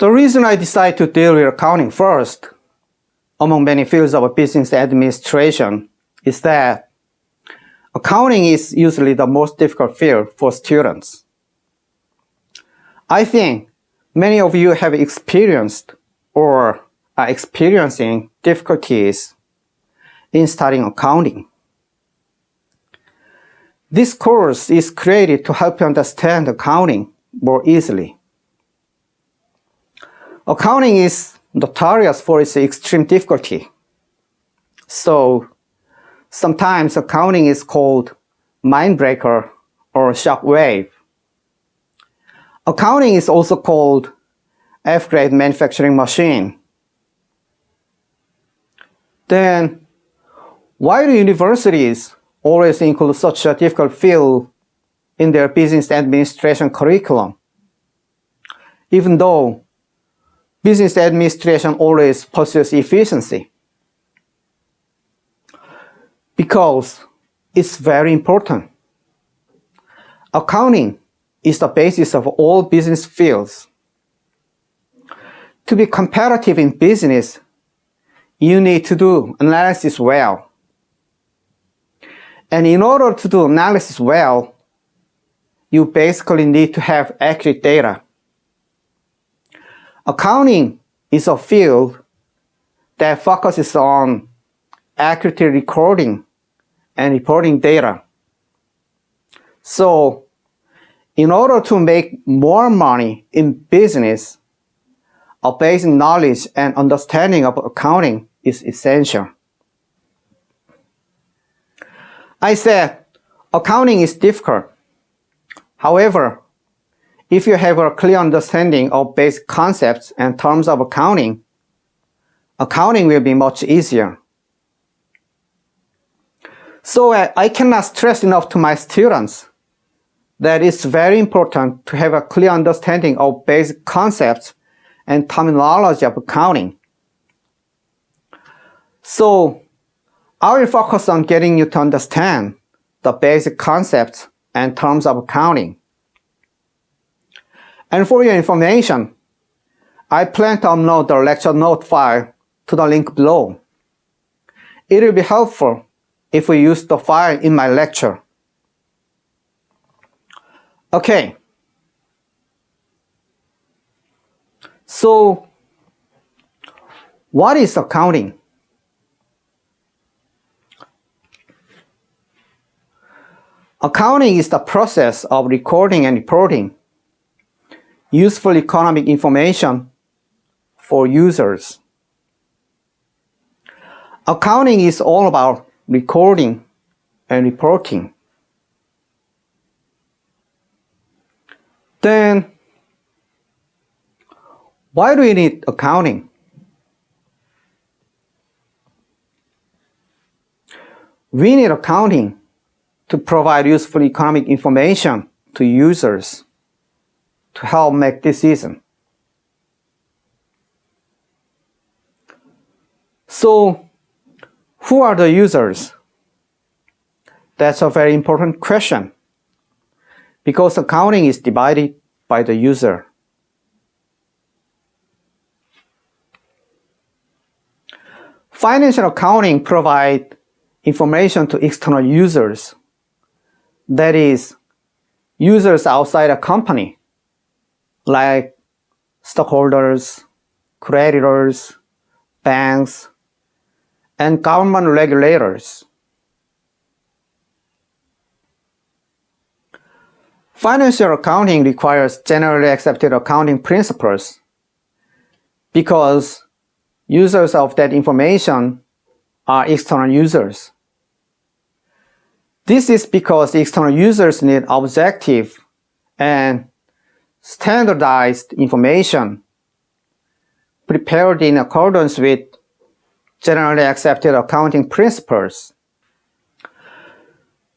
The reason I decided to deal with accounting first, among many fields of business administration, is that accounting is usually the most difficult field for students. I think many of you have experienced or are experiencing difficulties in studying accounting. This course is created to help you understand accounting more easily. Accounting is notorious for its extreme difficulty. So sometimes accounting is called mindbreaker or shockwave. Accounting is also called F-grade manufacturing machine. Then why do universities always include such a difficult field in their business administration curriculum, even though business administration always pursues efficiency? Because it's very important. Accounting is the basis of all business fields. To be competitive in business, you need to do analysis well. And in order to do analysis well, you basically need to have accurate data. Accounting is a field that focuses on accurately recording and reporting data. So, in order to make more money in business, a basic knowledge and understanding of accounting is essential. I said accounting is difficult. However, if you have a clear understanding of basic concepts and terms of accounting, accounting will be much easier. So I cannot stress enough to my students that it's very important to have a clear understanding of basic concepts and terminology of accounting. So I will focus on getting you to understand the basic concepts and terms of accounting. And for your information, I plan to upload the lecture note file to the link below. It will be helpful if we use the file in my lecture. Okay. So, what is accounting? Accounting is the process of recording and reporting useful economic information for users. Accounting is all about recording and reporting. Then, why do we need accounting? We need accounting to provide useful economic information to users to help make decisions. So, who are the users? That's a very important question, because accounting is divided by the user. Financial accounting provides information to external users, that is, users outside a company, like stockholders, creditors, banks, and government regulators. Financial accounting requires generally accepted accounting principles because users of that information are external users. This is because external users need objective and standardized information prepared in accordance with generally accepted accounting principles.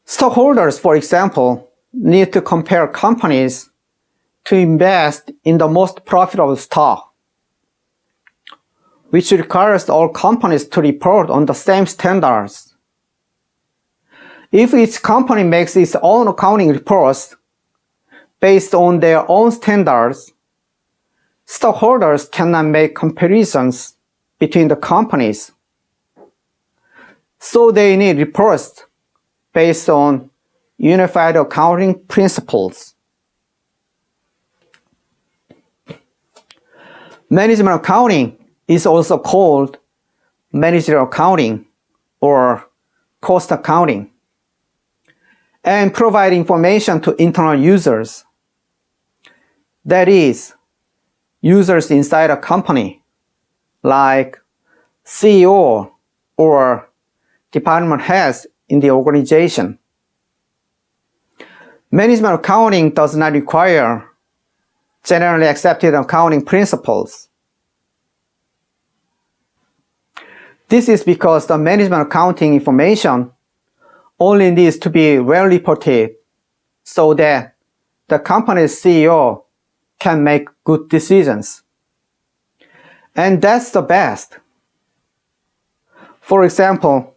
Stockholders, for example, need to compare companies to invest in the most profitable stock, which requires all companies to report on the same standards. If each company makes its own accounting reports based on their own standards, stockholders cannot make comparisons between the companies, so they need reports based on unified accounting principles. Management accounting is also called managerial accounting or cost accounting, and provide information to internal users. That is, users inside a company, like CEO or department heads in the organization. Management accounting does not require generally accepted accounting principles. This is because the management accounting information only needs to be well reported so that the company's CEO can make good decisions. And that's the best. For example,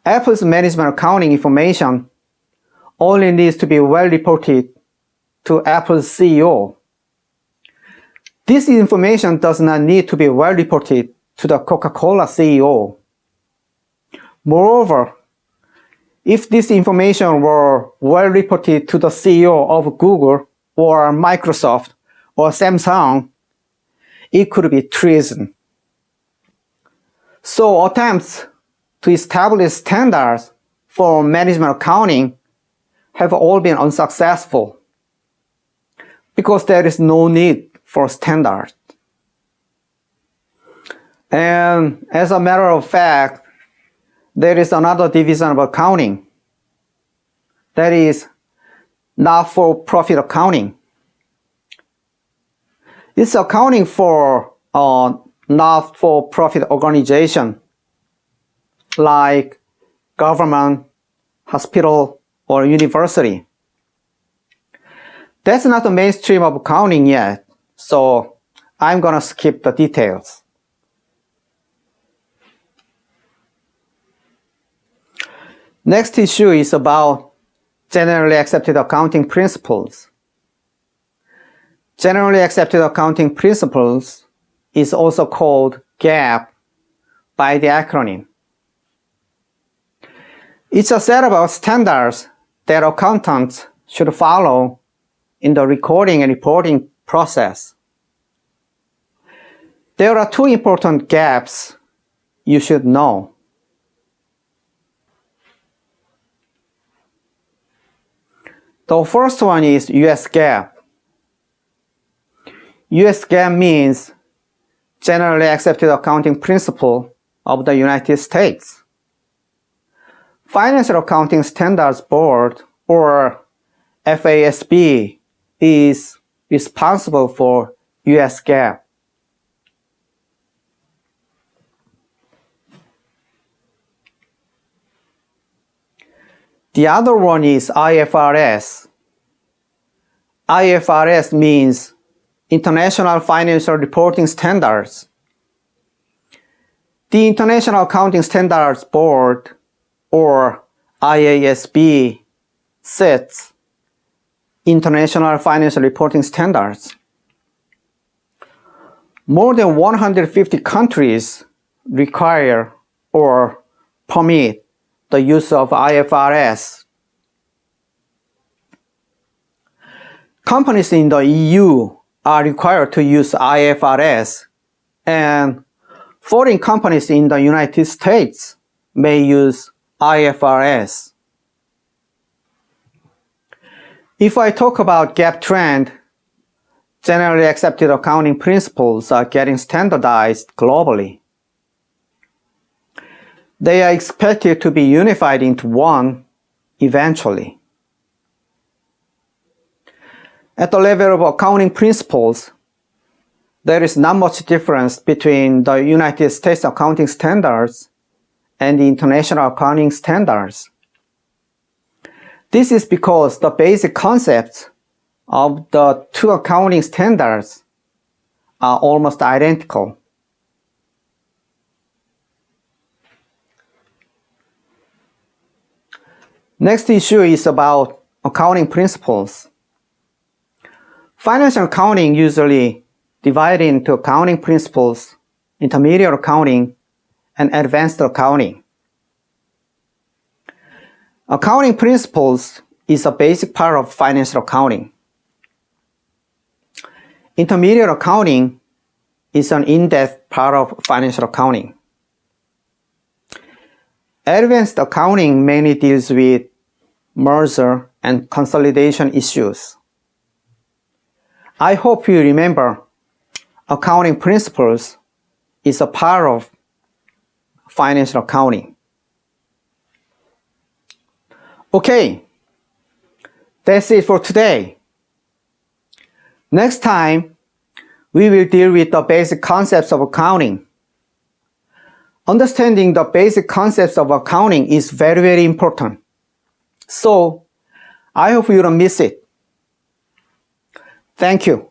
Apple's management accounting information only needs to be well reported to Apple's CEO. This information does not need to be well reported to the Coca-Cola CEO. Moreover, if this information were well reported to the CEO of Google or Microsoft or Samsung, it could be treason. So attempts to establish standards for management accounting have all been unsuccessful because there is no need for standards. And as a matter of fact, there is another division of accounting, that is not-for-profit accounting. It's accounting for a not-for-profit organization like government, hospital, or university. That's not the mainstream of accounting yet, so I'm gonna skip the details. Next issue is about generally accepted accounting principles. Generally accepted accounting principles is also called GAAP by the acronym. It's a set of standards that accountants should follow in the recording and reporting process. There are two important GAPs you should know. The first one is US GAAP. US GAAP means Generally Accepted Accounting Principle of the United States. Financial Accounting Standards Board, or FASB, is responsible for US GAAP. The other one is IFRS. IFRS means International Financial Reporting Standards. The International Accounting Standards Board, or IASB, sets International Financial Reporting Standards. More than 150 countries require or permit the use of IFRS. Companies in the EU are required to use IFRS, and foreign companies in the United States may use IFRS. If I talk about GAAP trend, generally accepted accounting principles are getting standardized globally. They are expected to be unified into one eventually. At the level of accounting principles, there is not much difference between the United States accounting standards and the international accounting standards. This is because the basic concepts of the two accounting standards are almost identical. Next issue is about accounting principles. Financial accounting usually divided into accounting principles, intermediate accounting, and advanced accounting. Accounting principles is a basic part of financial accounting. Intermediate accounting is an in-depth part of financial accounting. Advanced accounting mainly deals with merger and consolidation issues. I hope you remember accounting principles is a part of financial accounting. Okay, that's it for today. Next time, we will deal with the basic concepts of accounting. Understanding the basic concepts of accounting is very, very important. So, I hope you don't miss it. Thank you.